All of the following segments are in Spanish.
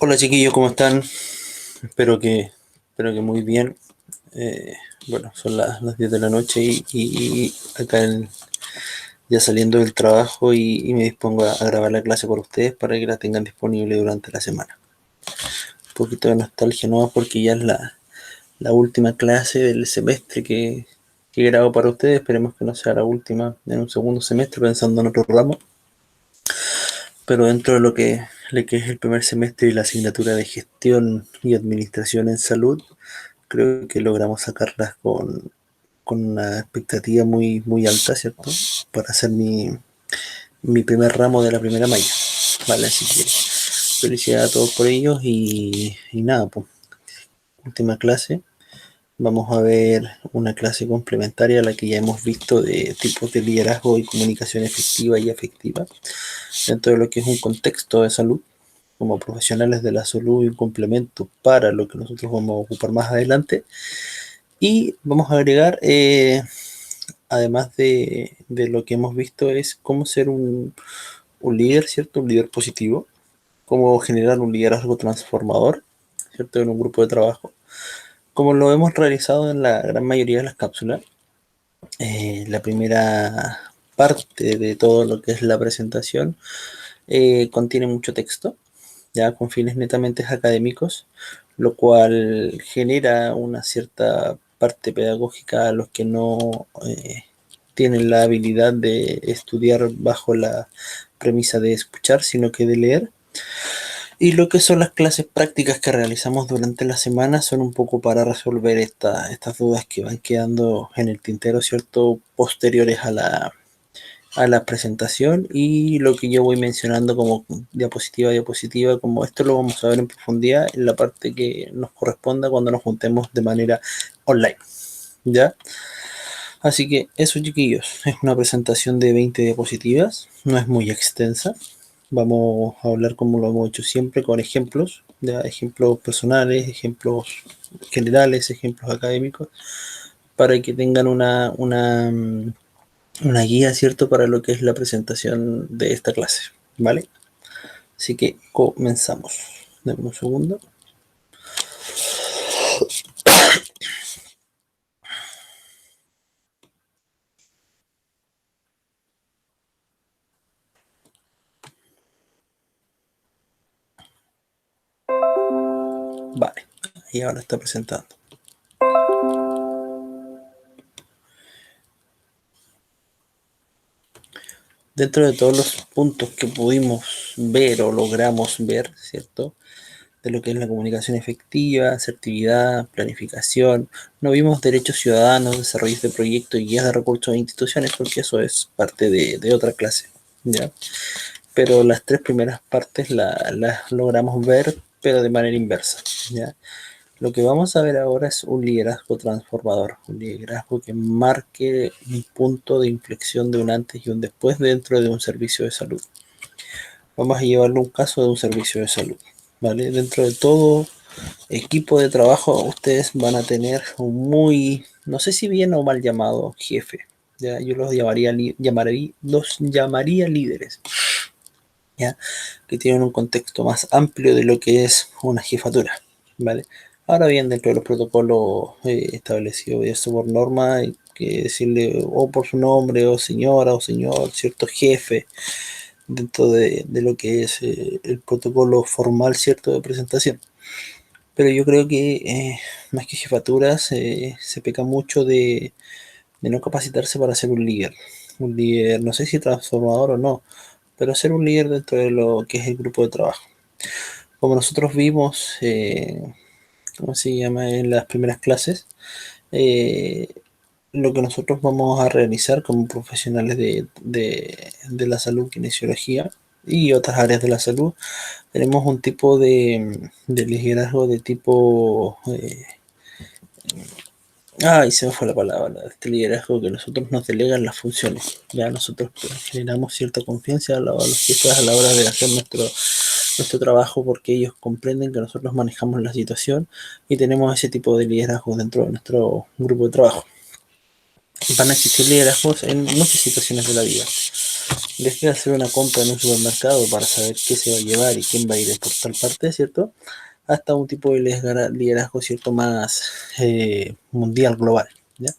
Hola chiquillos, ¿cómo están? Espero que muy bien. Eh, bueno, son las 10 de la noche y acá ya saliendo del trabajo y me dispongo a grabar la clase por ustedes para que la tengan disponible durante la semana. Un poquito de nostalgia, ¿no? Porque ya es la última clase del semestre que grabo para ustedes. Esperemos que no sea la última en un segundo semestre pensando en otro ramo. Pero dentro de lo que es el primer semestre y la asignatura de gestión y administración en salud, creo que logramos sacarlas con una expectativa muy alta, ¿cierto? Para hacer mi primer ramo de la primera malla. Vale, así que felicidades a todos por ellos y nada, pues, última clase. Vamos a ver una clase complementaria a la que ya hemos visto de tipos de liderazgo y comunicación efectiva y afectiva dentro de lo que es un contexto de salud como profesionales de la salud y un complemento para lo que nosotros vamos a ocupar más adelante. Y vamos a agregar, además de lo que hemos visto, es cómo ser un líder, ¿cierto? Un líder positivo, cómo generar un liderazgo transformador, ¿cierto? En un grupo de trabajo. Como lo hemos realizado en la gran mayoría de las cápsulas, la primera parte de todo lo que es la presentación contiene mucho texto, ya con fines netamente académicos, lo cual genera una cierta parte pedagógica a los que no tienen la habilidad de estudiar bajo la premisa de escuchar, sino que de leer. Y lo que son las clases prácticas que realizamos durante la semana son un poco para resolver estas dudas que van quedando en el tintero, ¿cierto? Posteriores a la presentación y lo que yo voy mencionando como diapositiva a diapositiva, como esto lo vamos a ver en profundidad en la parte que nos corresponda cuando nos juntemos de manera online, ¿ya? Así que eso, chiquillos, es una presentación de 20 diapositivas, no es muy extensa. Vamos a hablar como lo hemos hecho siempre con ejemplos, ya ejemplos personales, ejemplos generales, ejemplos académicos, para que tengan una guía, ¿cierto?, para lo que es la presentación de esta clase, ¿vale? Así que comenzamos. Dame un segundo. Vale, y ahora está presentando. Dentro de todos los puntos que pudimos ver o logramos ver, ¿cierto?, de lo que es la comunicación efectiva, asertividad, planificación. No vimos derechos ciudadanos, desarrollo de proyectos y guías de recursos e instituciones, porque eso es parte de otra clase, ¿ya? Pero las tres primeras partes las logramos ver, pero de manera inversa, ¿ya? Lo que vamos a ver ahora es un liderazgo transformador, un liderazgo que marque un punto de inflexión de un antes y un después dentro de un servicio de salud. Vamos a llevarlo a un caso de un servicio de salud, ¿vale? Dentro de todo equipo de trabajo, ustedes van a tener un muy, no sé si bien o mal llamado jefe, ¿ya? Yo los llamaría líderes, ¿ya? Que tienen un contexto más amplio de lo que es una jefatura, ¿vale? Ahora bien, dentro de los protocolos establecidos eso por norma, hay que decirle o por su nombre, o señora, o señor, cierto jefe, dentro de lo que es el protocolo formal, cierto, de presentación. Pero yo creo que más que jefaturas, se peca mucho de no capacitarse para ser un líder. Un líder, no sé si transformador o no, pero ser un líder dentro de lo que es el grupo de trabajo. Como nosotros vimos, ¿cómo se llama? En las primeras clases, eh, lo que nosotros vamos a realizar como profesionales de la salud, kinesiología y otras áreas de la salud, tenemos un tipo de liderazgo de tipo... ay, se me fue la palabra, este liderazgo que nosotros nos delegan las funciones. Ya nosotros pues, generamos cierta confianza los jefes a la hora de hacer nuestro trabajo porque ellos comprenden que nosotros manejamos la situación y tenemos ese tipo de liderazgo dentro de nuestro grupo de trabajo. Van a existir liderazgos en muchas situaciones de la vida. desde hacer una compra en un supermercado para saber qué se va a llevar y quién va a ir por tal parte, ¿cierto? Hasta un tipo de liderazgo, ¿cierto? Más mundial, global, ¿ya?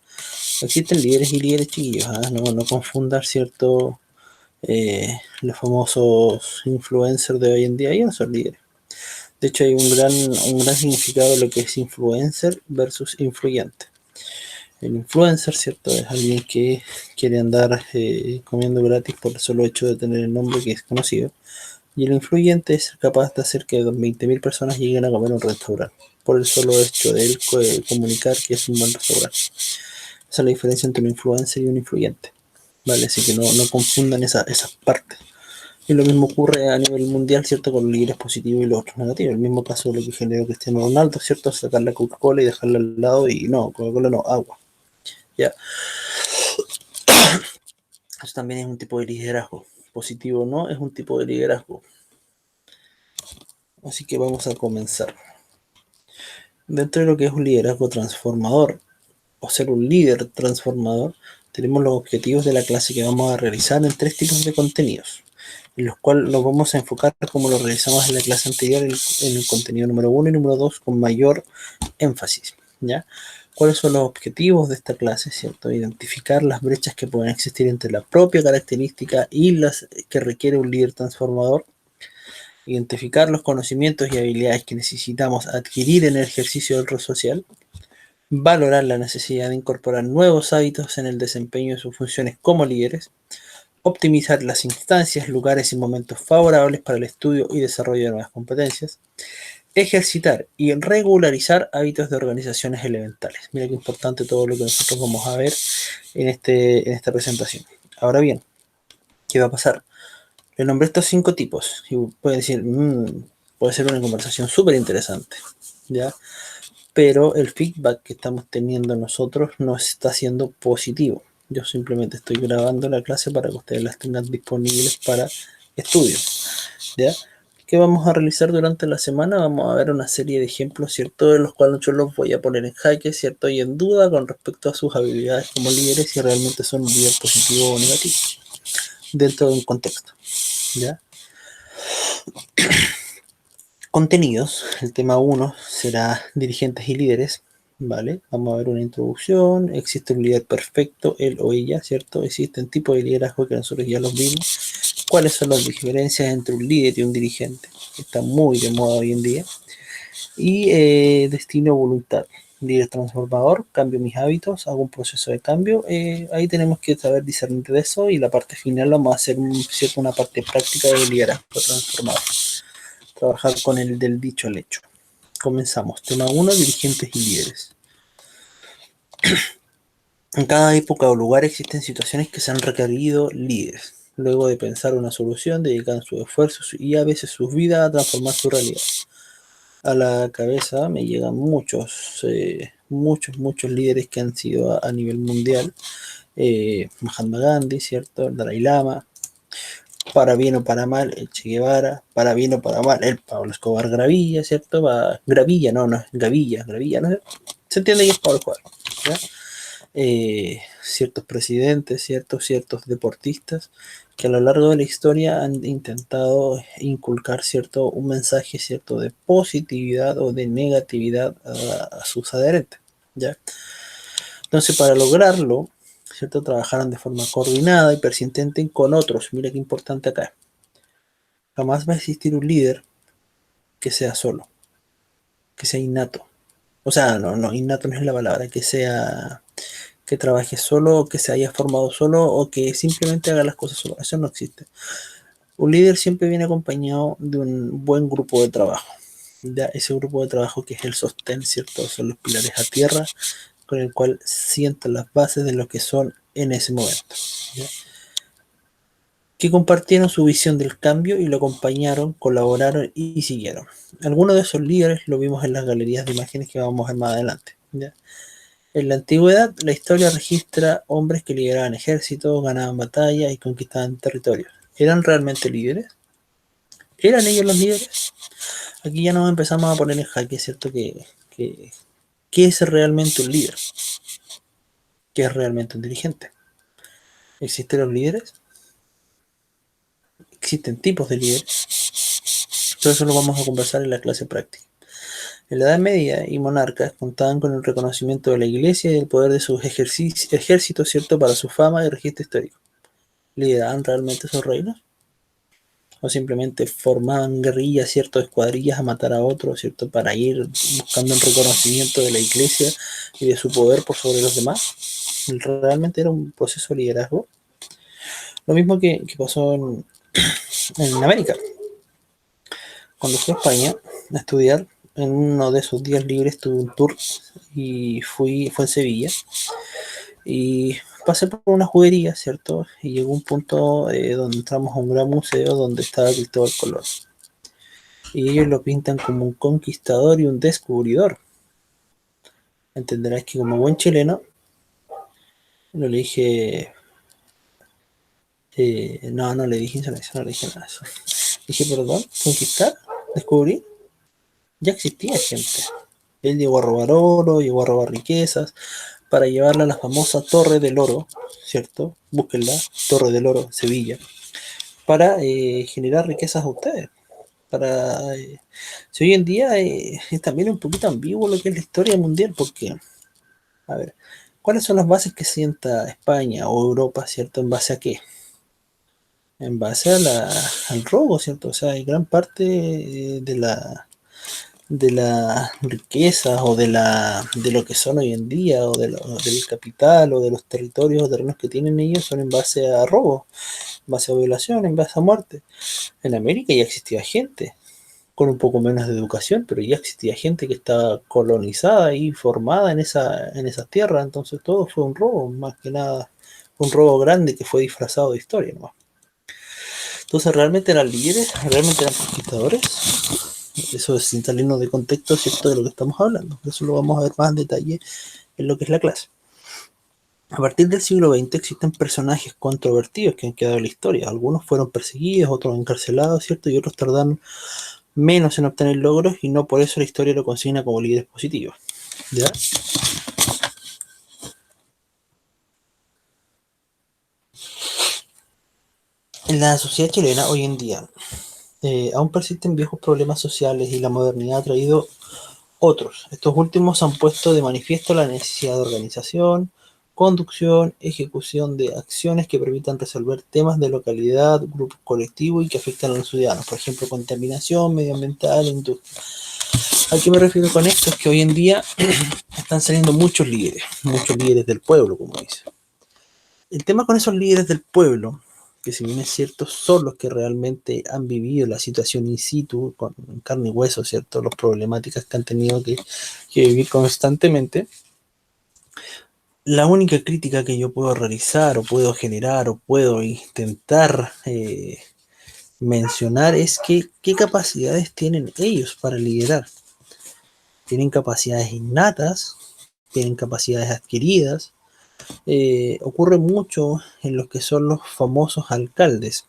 Existen líderes y líderes, chiquillos, ¿ah? No confundar, ¿cierto? Los famosos influencers de hoy en día ya no son líderes. De hecho, hay un gran significado de lo que es influencer versus influyente. El influencer, ¿cierto? Es alguien que quiere andar comiendo gratis por el solo hecho de tener el nombre que es conocido. Y el influyente es capaz de hacer que 20.000 personas lleguen a comer a un restaurante. Por el solo hecho de él comunicar que es un buen restaurante. Esa es la diferencia entre un influencer y un influyente. ¿Vale? Así que no confundan esas partes. Y lo mismo ocurre a nivel mundial, ¿cierto? Con los líderes positivos y los otros negativos. El mismo caso de lo que generó Cristiano Ronaldo, ¿cierto? Sacar la Coca-Cola y dejarla al lado y no, Coca-Cola no, agua. Ya. Eso también es un tipo de liderazgo. Positivo o no, es un tipo de liderazgo. Así que vamos a comenzar. Dentro de lo que es un liderazgo transformador, o ser un líder transformador, tenemos los objetivos de la clase que vamos a realizar en 3 tipos de contenidos, en los cuales los vamos a enfocar como lo realizamos en la clase anterior, en el contenido número 1 y número 2 con mayor énfasis, ¿ya? ¿Cuáles son los objetivos de esta clase? ¿Cierto? Identificar las brechas que pueden existir entre la propia característica y las que requiere un líder transformador, identificar los conocimientos y habilidades que necesitamos adquirir en el ejercicio del rol social, valorar la necesidad de incorporar nuevos hábitos en el desempeño de sus funciones como líderes, optimizar las instancias, lugares y momentos favorables para el estudio y desarrollo de nuevas competencias, ejercitar y regularizar hábitos de organizaciones elementales. Mira qué importante todo lo que nosotros vamos a ver en esta presentación. Ahora bien, ¿qué va a pasar? Le nombré estos 5 tipos y puede decir, puede ser una conversación súper interesante, ¿ya? Pero el feedback que estamos teniendo nosotros no está siendo positivo. Yo simplemente estoy grabando la clase para que ustedes las tengan disponibles para estudio, ¿ya? ¿Qué vamos a realizar durante la semana? Vamos a ver una serie de ejemplos, ¿cierto? De los cuales yo los voy a poner en jaque, ¿cierto? Y en duda con respecto a sus habilidades como líderes, si realmente son un líder positivo o negativo, dentro de un contexto, ¿ya? Contenidos, el tema 1 será dirigentes y líderes, ¿vale? Vamos a ver una introducción, existe un líder perfecto, él o ella, ¿cierto? Existen tipos de liderazgo que nosotros ya los vimos. ¿Cuáles son las diferencias entre un líder y un dirigente? Está muy de moda hoy en día. Y destino voluntad. Líder transformador, cambio mis hábitos, hago un proceso de cambio. Ahí tenemos que saber discernir de eso y la parte final vamos a hacer una parte práctica de liderazgo transformador. Trabajar con el del dicho al hecho. Comenzamos. Tema 1, dirigentes y líderes. En cada época o lugar existen situaciones que se han requerido líderes. Luego de pensar una solución, dedican sus esfuerzos y a veces sus vidas a transformar su realidad. A la cabeza me llegan muchos líderes que han sido a nivel mundial. Mahatma Gandhi, ¿cierto? El Dalai Lama, para bien o para mal, el Che Guevara, para bien o para mal, el Pablo Escobar Gravilla, ¿cierto? Gravilla, no es Gravilla, ¿no? Se entiende que es Pablo Escobar, ¿ya? Ciertos presidentes, ciertos deportistas que a lo largo de la historia han intentado inculcar un mensaje cierto de positividad o de negatividad a sus adherentes, ¿ya? Entonces, para lograrlo, ¿cierto? Trabajaron de forma coordinada y persistente con otros. Mira qué importante acá. Jamás va a existir un líder que sea solo, que sea innato. O sea, innato no es la palabra, que trabaje solo, o que se haya formado solo, o que simplemente haga las cosas solo. Eso no existe. Un líder siempre viene acompañado de un buen grupo de trabajo. ¿Ya? Ese grupo de trabajo que es el sostén, ¿cierto? Son los pilares a tierra con el cual sientan las bases de lo que son en ese momento. ¿Ya? Que compartieron su visión del cambio y lo acompañaron, colaboraron y siguieron. Algunos de esos líderes lo vimos en las galerías de imágenes que vamos a ver más adelante. ¿Ya? En la antigüedad, la historia registra hombres que lideraban ejércitos, ganaban batallas y conquistaban territorios. ¿Eran realmente líderes? ¿Eran ellos los líderes? Aquí ya nos empezamos a poner en jaque, ¿cierto? ¿Qué es realmente un líder? ¿Qué es realmente un dirigente? ¿Existen los líderes? existen tipos de líderes. Todo eso lo vamos a conversar en la clase práctica. En la Edad Media y monarcas contaban con el reconocimiento de la Iglesia y el poder de sus ejércitos, ¿cierto?, para su fama y registro histórico. ¿Lideraban realmente sus reinos? ¿O simplemente formaban guerrillas, ¿cierto?, escuadrillas a matar a otros, ¿cierto?, para ir buscando el reconocimiento de la Iglesia y de su poder por sobre los demás? ¿Realmente era un proceso de liderazgo? Lo mismo que pasó en América. Cuando fui a España a estudiar, en uno de esos días libres tuve un tour y fue en Sevilla. Y pasé por una juguería, ¿cierto? Y llegó un punto donde entramos a un gran museo donde estaba Cristóbal Colón. Y ellos lo pintan como un conquistador y un descubridor. Entenderás que como buen chileno, no le dije, no le dije eso, no le dije nada de eso. Dije, perdón, conquistar, descubrir, ya existía gente. Él llegó a robar oro, llegó a robar riquezas, para llevarla a la famosa Torre del Oro, ¿cierto? Búsquenla, Torre del Oro, Sevilla, para generar riquezas a ustedes. Si hoy en día es también un poquito ambiguo lo que es la historia mundial, porque, a ver, ¿cuáles son las bases que sienta España o Europa, ¿cierto? ¿En base a qué? En base al robo, ¿cierto? O sea, hay gran parte de la riqueza o de lo que son hoy en día o del capital o de los territorios o terrenos que tienen ellos son en base a robo, en base a violación, en base a muerte. En América ya existía gente con un poco menos de educación, pero ya existía gente que estaba colonizada y formada en esas tierras, entonces todo fue un robo, más que nada un robo grande que fue disfrazado de historia nomás. Entonces, ¿realmente eran líderes? ¿Realmente eran conquistadores? Eso es sin salirnos de contexto, ¿cierto?, de lo que estamos hablando. Eso lo vamos a ver más en detalle en lo que es la clase. A partir del siglo XX existen personajes controvertidos que han quedado en la historia. Algunos fueron perseguidos, otros encarcelados, ¿cierto? Y otros tardaron menos en obtener logros y no por eso la historia lo consigna como líderes positivos. ¿Ya? En la sociedad chilena hoy en día aún persisten viejos problemas sociales y la modernidad ha traído otros. Estos últimos han puesto de manifiesto la necesidad de organización, conducción, ejecución de acciones que permitan resolver temas de localidad, grupos colectivos y que afectan a los ciudadanos, por ejemplo, contaminación medioambiental, industria. ¿A qué me refiero con esto? Es que hoy en día están saliendo muchos líderes del pueblo, como dice. El tema con esos líderes del pueblo, que si bien es cierto, son los que realmente han vivido la situación in situ, con carne y hueso, ¿cierto? Las problemáticas que han tenido que vivir constantemente. La única crítica que yo puedo realizar, o puedo generar, o puedo intentar mencionar es que qué capacidades tienen ellos para liderar. Tienen capacidades innatas, tienen capacidades adquiridas. Ocurre mucho en los que son los famosos alcaldes.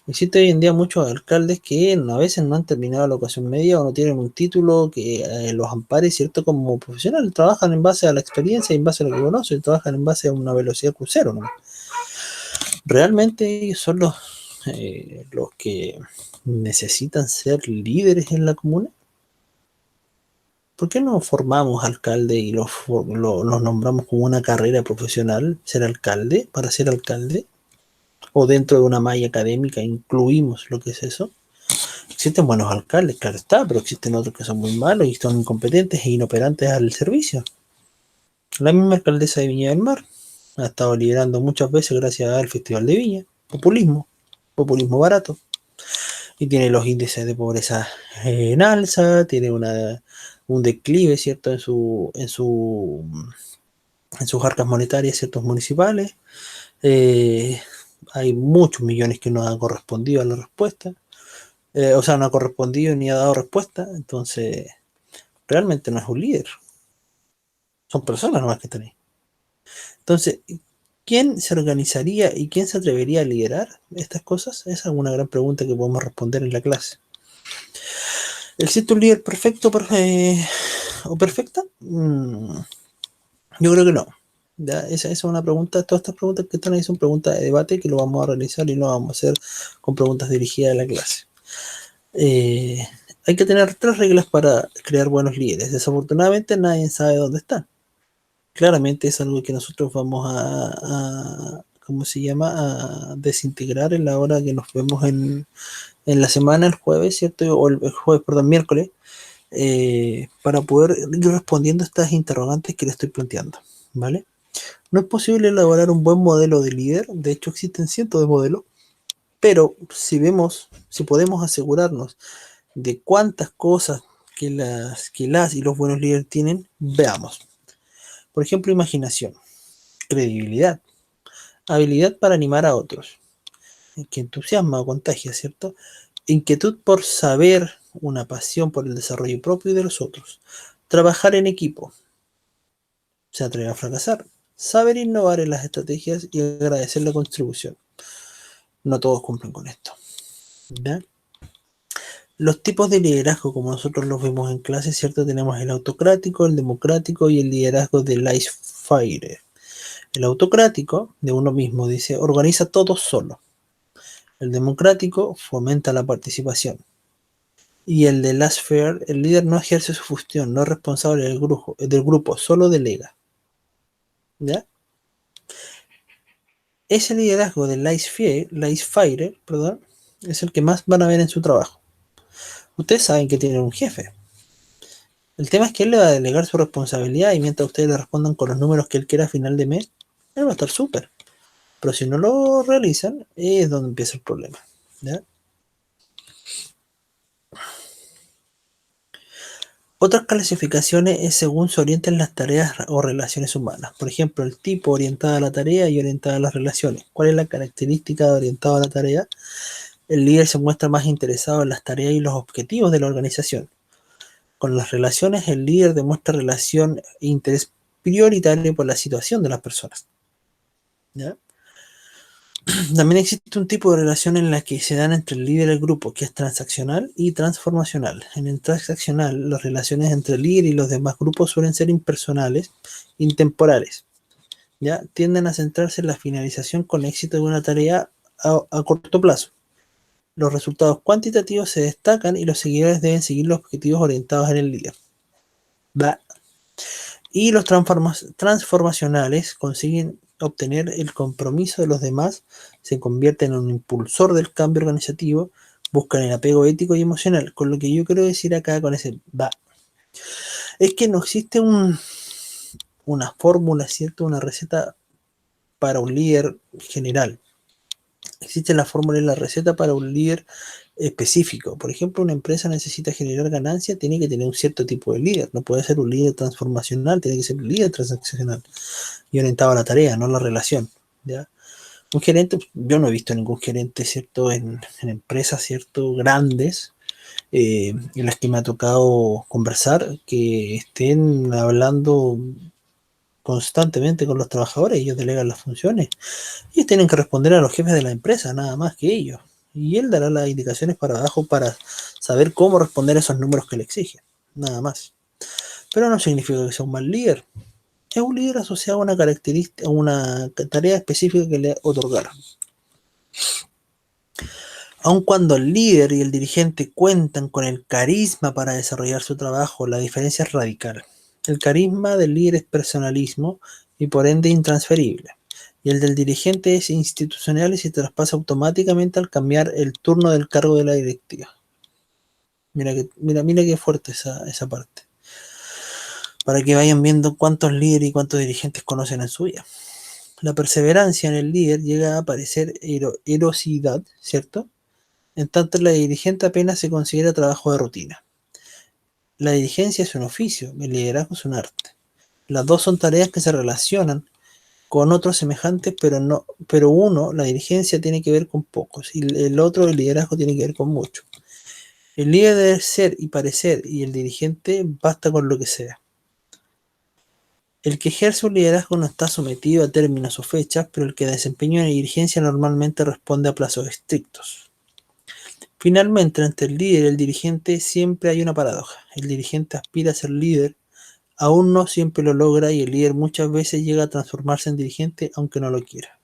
Existe hoy en día muchos alcaldes que a veces no han terminado la educación media o no tienen un título que los ampare, ¿cierto? Como profesional, trabajan en base a la experiencia y en base a lo que conocen, trabajan en base a una velocidad crucero, ¿no? Realmente ellos son los que necesitan ser líderes en la comuna. ¿Por qué no formamos alcalde y los nombramos como una carrera profesional, ser alcalde, para ser alcalde? O dentro de una malla académica incluimos lo que es eso. Existen buenos alcaldes, claro está, pero existen otros que son muy malos y son incompetentes e inoperantes al servicio. La misma alcaldesa de Viña del Mar ha estado liderando muchas veces gracias al Festival de Viña. Populismo barato. Y tiene los índices de pobreza en alza, tiene un declive, ¿cierto?, en sus arcas monetarias, ciertos municipales. Eh, Hay muchos millones que no han correspondido a la respuesta. O sea, no ha correspondido ni ha dado respuesta. Entonces, realmente no es un líder. Son personas nomás que están ahí. Entonces, ¿quién se organizaría y quién se atrevería a liderar estas cosas? Esa es una gran pregunta que podemos responder en la clase. ¿Existe un líder perfecto o perfecta? Yo creo que no. ¿Ya? Esa es una pregunta, todas estas preguntas que están ahí son preguntas de debate que lo vamos a realizar y lo vamos a hacer con preguntas dirigidas a la clase. Eh, Hay que tener 3 reglas para crear buenos líderes. Desafortunadamente nadie sabe dónde están. Claramente es algo que nosotros vamos ¿cómo se llama? A desintegrar en la hora que nos vemos en la semana, el jueves, ¿cierto? O el jueves, perdón, miércoles, para poder ir respondiendo a estas interrogantes que le estoy planteando, ¿vale? No es posible elaborar un buen modelo de líder, de hecho existen cientos de modelos, pero si podemos asegurarnos de cuántas cosas que las y los buenos líderes tienen, veamos. Por ejemplo, imaginación, credibilidad, habilidad para animar a otros, que entusiasma o contagia, ¿cierto? Inquietud por saber, una pasión por el desarrollo propio y de los otros. Trabajar en equipo, se atreve a fracasar. Saber innovar en las estrategias y agradecer la contribución. No todos cumplen con esto, ¿ya? Los tipos de liderazgo, como nosotros los vemos en clase, ¿cierto? Tenemos el autocrático, el democrático y el liderazgo de laissez-faire. El autocrático, de uno mismo, dice, organiza todo solo. El democrático fomenta la participación. Y el de laissez-faire, el líder no ejerce su función, no es responsable del grupo, solo delega. ¿Ya? Ese liderazgo de laissez-faire, perdón, es el que más van a ver en su trabajo. Ustedes saben que tienen un jefe. El tema es que él le va a delegar su responsabilidad y mientras ustedes le respondan con los números que él quiera a final de mes, él va a estar súper. Pero si no lo realizan, es donde empieza el problema. ¿Ya? Otras clasificaciones es según se orienten las tareas o relaciones humanas. Por ejemplo, el tipo orientado a la tarea y orientado a las relaciones. ¿Cuál es la característica de orientado a la tarea? El líder se muestra más interesado en las tareas y los objetivos de la organización. Con las relaciones, el líder demuestra relación e interés prioritario por la situación de las personas. ¿Ya? También existe un tipo de relación en la que se dan entre el líder y el grupo, que es transaccional y transformacional. En el transaccional, las relaciones entre el líder y los demás grupos suelen ser impersonales, intemporales. ¿Ya? Tienden a centrarse en la finalización con éxito de una tarea a corto plazo. Los resultados cuantitativos se destacan y los seguidores deben seguir los objetivos orientados en el líder. ¿Va? Y los transformacionales consiguen obtener el compromiso de los demás, se convierten en un impulsor del cambio organizativo, buscan el apego ético y emocional. Con lo que yo quiero decir acá con ese va, es que no existe una fórmula, ¿cierto? Una receta para un líder general. Existe la fórmula y la receta para un líder específico. Por ejemplo, una empresa necesita generar ganancia, tiene que tener un cierto tipo de líder. No puede ser un líder transformacional, tiene que ser un líder transaccional y orientado a la tarea, no a la relación. ¿Ya? Un gerente, yo no he visto ningún gerente, ¿cierto? En empresas, ¿cierto? Grandes, en las que me ha tocado conversar, que estén hablando constantemente con los trabajadores, ellos delegan las funciones. Ellos tienen que responder a los jefes de la empresa, nada más que ellos. Y él dará las indicaciones para abajo para saber cómo responder a esos números que le exigen. Nada más. Pero no significa que sea un mal líder. Es un líder asociado a una característica, a una tarea específica que le otorgaron. Aun cuando el líder y el dirigente cuentan con el carisma para desarrollar su trabajo, la diferencia es radical. El carisma del líder es personalismo y por ende intransferible. Y el del dirigente es institucional y se traspasa automáticamente al cambiar el turno del cargo de la directiva. Mira qué fuerte esa parte. Para que vayan viendo cuántos líderes y cuántos dirigentes conocen en su vida. La perseverancia en el líder llega a parecer erosidad, ¿cierto? En tanto, la dirigente apenas se considera trabajo de rutina. La dirigencia es un oficio, el liderazgo es un arte. Las dos son tareas que se relacionan con otros semejantes, pero uno, la dirigencia, tiene que ver con pocos, y el otro, el liderazgo, tiene que ver con muchos. El líder debe ser y parecer, y el dirigente basta con lo que sea. El que ejerce un liderazgo no está sometido a términos o fechas, pero el que desempeña una dirigencia normalmente responde a plazos estrictos. Finalmente, entre el líder y el dirigente siempre hay una paradoja. El dirigente aspira a ser líder Aún no siempre lo logra y el líder muchas veces llega a transformarse en dirigente aunque no lo quiera.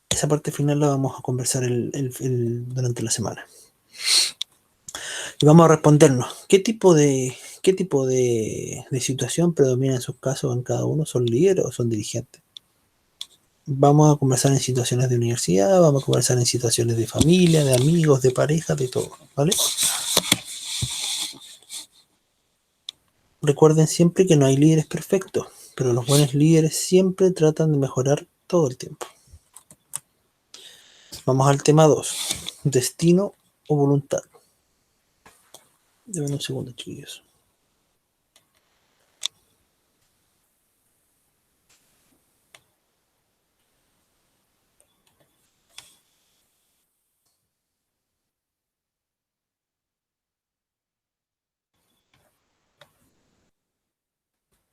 Esa parte final la vamos a conversar durante la semana. Y vamos a respondernos, qué tipo de situación predomina en sus casos en cada uno? ¿Son líderes o son dirigentes? Vamos a conversar en situaciones de universidad, vamos a conversar en situaciones de familia, de amigos, de pareja, de todo, ¿vale? Recuerden siempre que no hay líderes perfectos, pero los buenos líderes siempre tratan de mejorar todo el tiempo. Vamos al tema 2. Destino o voluntad. Deben un segundo, chiquillos.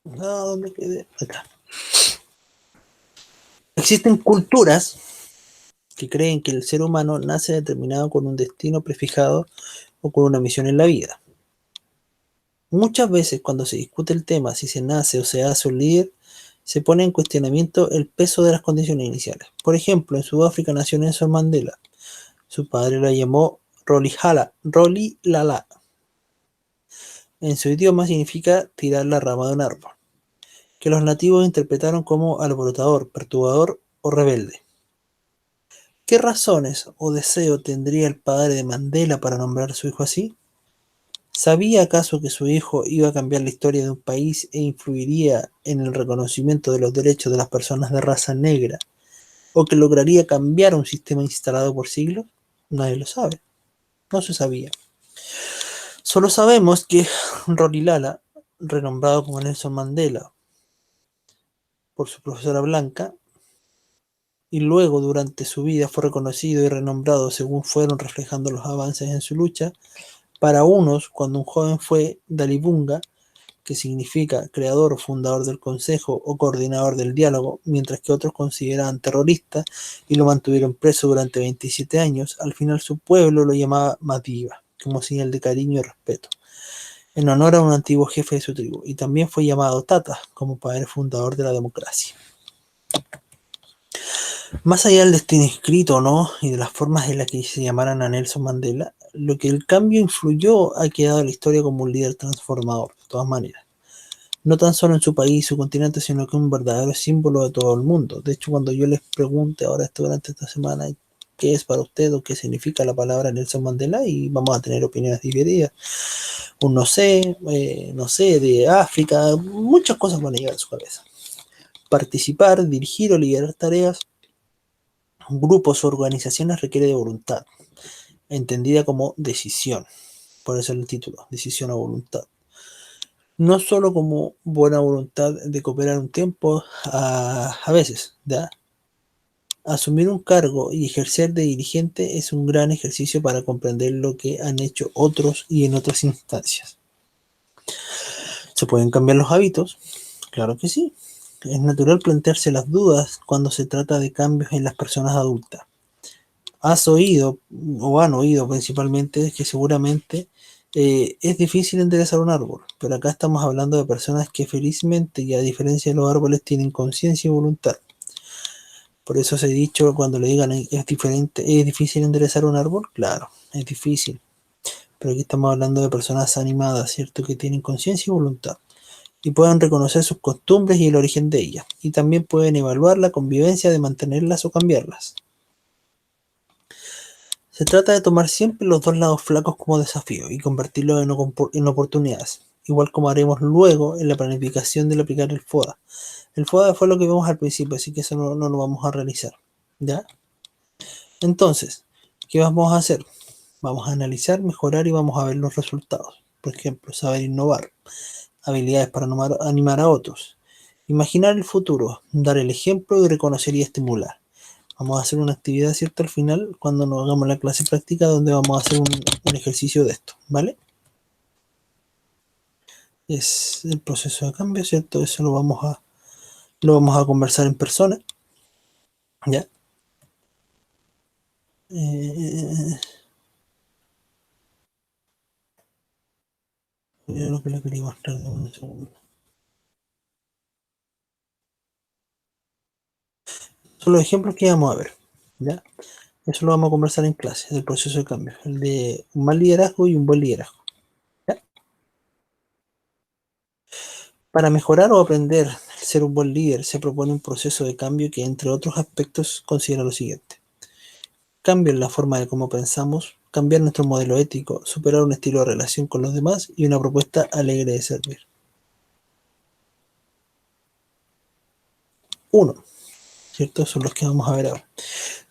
¿Dónde quedé? Acá. Existen culturas que creen que el ser humano nace determinado con un destino prefijado o con una misión en la vida. Muchas veces cuando se discute el tema si se nace o se hace un líder, se pone en cuestionamiento el peso de las condiciones iniciales. Por ejemplo, en Sudáfrica nació Nelson Mandela. Su padre la llamó Roli Lala. En su idioma significa tirar la rama de un árbol, que los nativos interpretaron como alborotador, perturbador o rebelde. ¿Qué razones o deseo tendría el padre de Mandela para nombrar a su hijo así? ¿Sabía acaso que su hijo iba a cambiar la historia de un país e influiría en el reconocimiento de los derechos de las personas de raza negra? ¿O que lograría cambiar un sistema instalado por siglos? Nadie lo sabe, no se sabía. Solo sabemos que Rolihlahla, renombrado como Nelson Mandela por su profesora blanca, y luego durante su vida fue reconocido y renombrado según fueron reflejando los avances en su lucha. Para unos, cuando un joven fue Dalibunga, que significa creador o fundador del consejo o coordinador del diálogo, mientras que otros consideraban terrorista y lo mantuvieron preso durante 27 años, al final su pueblo lo llamaba Madiba, como señal de cariño y respeto, en honor a un antiguo jefe de su tribu, y también fue llamado Tata, como padre fundador de la democracia. Más allá del destino escrito, ¿no? Y de las formas en las que se llamaran a Nelson Mandela, lo que el cambio influyó ha quedado en la historia como un líder transformador, de todas maneras. No tan solo en su país, su continente, sino que un verdadero símbolo de todo el mundo. De hecho, cuando yo les pregunte ahora durante esta semana qué es para usted o qué significa la palabra Nelson Mandela, y vamos a tener opiniones divididas. Un no sé, de África, muchas cosas van a llegar a su cabeza. Participar, dirigir o liderar tareas, grupos o organizaciones requiere de voluntad, entendida como decisión. Por eso el título, decisión o voluntad. No solo como buena voluntad de cooperar un tiempo, a veces, ¿ya? Asumir un cargo y ejercer de dirigente es un gran ejercicio para comprender lo que han hecho otros y en otras instancias. ¿Se pueden cambiar los hábitos? Claro que sí. Es natural plantearse las dudas cuando se trata de cambios en las personas adultas. Has oído, o han oído principalmente, que seguramente es difícil enderezar un árbol, pero acá estamos hablando de personas que felizmente, y a diferencia de los árboles, tienen conciencia y voluntad. Por eso se ha dicho, cuando le digan es diferente, es difícil enderezar un árbol, claro, es difícil, pero aquí estamos hablando de personas animadas, ¿cierto? Que tienen conciencia y voluntad, y pueden reconocer sus costumbres y el origen de ellas, y también pueden evaluar la convivencia de mantenerlas o cambiarlas. Se trata de tomar siempre los dos lados flacos como desafío y convertirlos en oportunidades, igual como haremos luego en la planificación del aplicar el FODA. El FODA fue lo que vimos al principio, así que eso no lo vamos a realizar. ¿Ya? Entonces, ¿qué vamos a hacer? Vamos a analizar, mejorar y vamos a ver los resultados. Por ejemplo, saber innovar, habilidades para animar a otros, imaginar el futuro, dar el ejemplo y reconocer y estimular. Vamos a hacer una actividad, ¿cierto? Al final, cuando nos hagamos la clase práctica, donde vamos a hacer un ejercicio de esto, ¿vale? Es el proceso de cambio, ¿cierto? Eso lo vamos a conversar en persona, ¿ya? Eh, Yo lo que le quería mostrar de un segundo. Son los ejemplos que vamos a ver, ¿ya? Eso lo vamos a conversar en clase, del proceso de cambio, el de un mal liderazgo y un buen liderazgo, ¿ya? Para mejorar o aprender a ser un buen líder, se propone un proceso de cambio que, entre otros aspectos, considera lo siguiente: cambio en la forma de cómo pensamos, cambiar nuestro modelo ético, superar un estilo de relación con los demás y una propuesta alegre de servir. Uno, ¿cierto? Son los que vamos a ver ahora.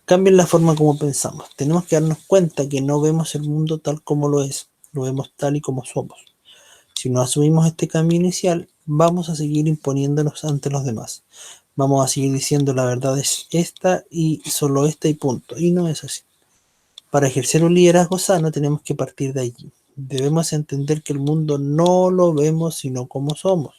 Cambio en la forma como pensamos. Tenemos que darnos cuenta que no vemos el mundo tal como lo es, lo vemos tal y como somos. Si no asumimos este cambio inicial, vamos a seguir imponiéndonos ante los demás. Vamos a seguir diciendo la verdad es esta y solo esta y punto. Y no es así. Para ejercer un liderazgo sano tenemos que partir de allí. Debemos entender que el mundo no lo vemos sino como somos.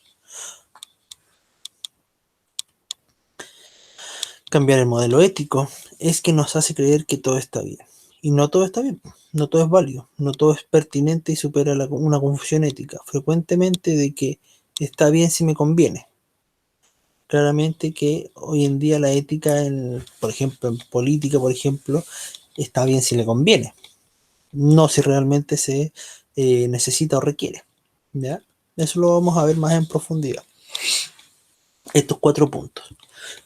Cambiar el modelo ético es que nos hace creer que todo está bien. Y no todo está bien, no todo es válido, no todo es pertinente y supera una confusión ética, frecuentemente de que está bien si me conviene. Claramente que hoy en día la ética, por ejemplo, en política, por ejemplo, está bien si le conviene, no si realmente se necesita o requiere. ¿Ya? Eso lo vamos a ver más en profundidad. Estos 4 puntos.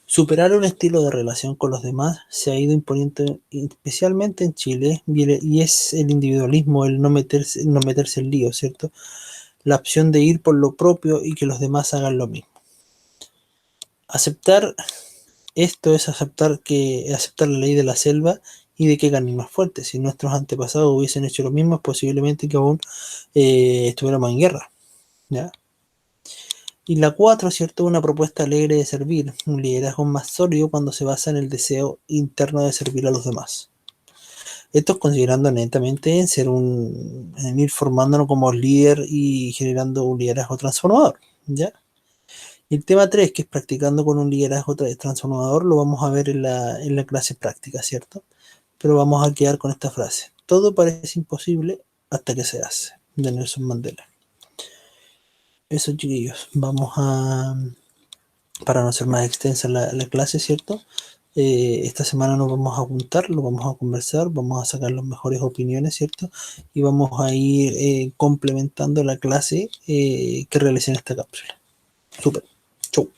Superar un estilo de relación con los demás se ha ido imponiendo especialmente en Chile y es el individualismo, el no meterse en lío, ¿cierto? La opción de ir por lo propio y que los demás hagan lo mismo. Aceptar esto es aceptar la ley de la selva y de que ganen más fuertes. Si nuestros antepasados hubiesen hecho lo mismo, posiblemente que aún estuviéramos en guerra, ¿ya? Y la 4, ¿cierto? Una propuesta alegre de servir, un liderazgo más sólido cuando se basa en el deseo interno de servir a los demás. Esto es considerando netamente en ir formándonos como líder y generando un liderazgo transformador, ¿ya? Y el tema 3, que es practicando con un liderazgo transformador, lo vamos a ver en la clase práctica, ¿cierto? Pero vamos a quedar con esta frase: todo parece imposible hasta que se hace, de Nelson Mandela. Eso, chiquillos, para no ser más extensa la clase, ¿cierto? Esta semana nos vamos a juntar, lo vamos a conversar, vamos a sacar las mejores opiniones, ¿cierto? Y vamos a ir complementando la clase que realicé en esta cápsula. Súper. Chau.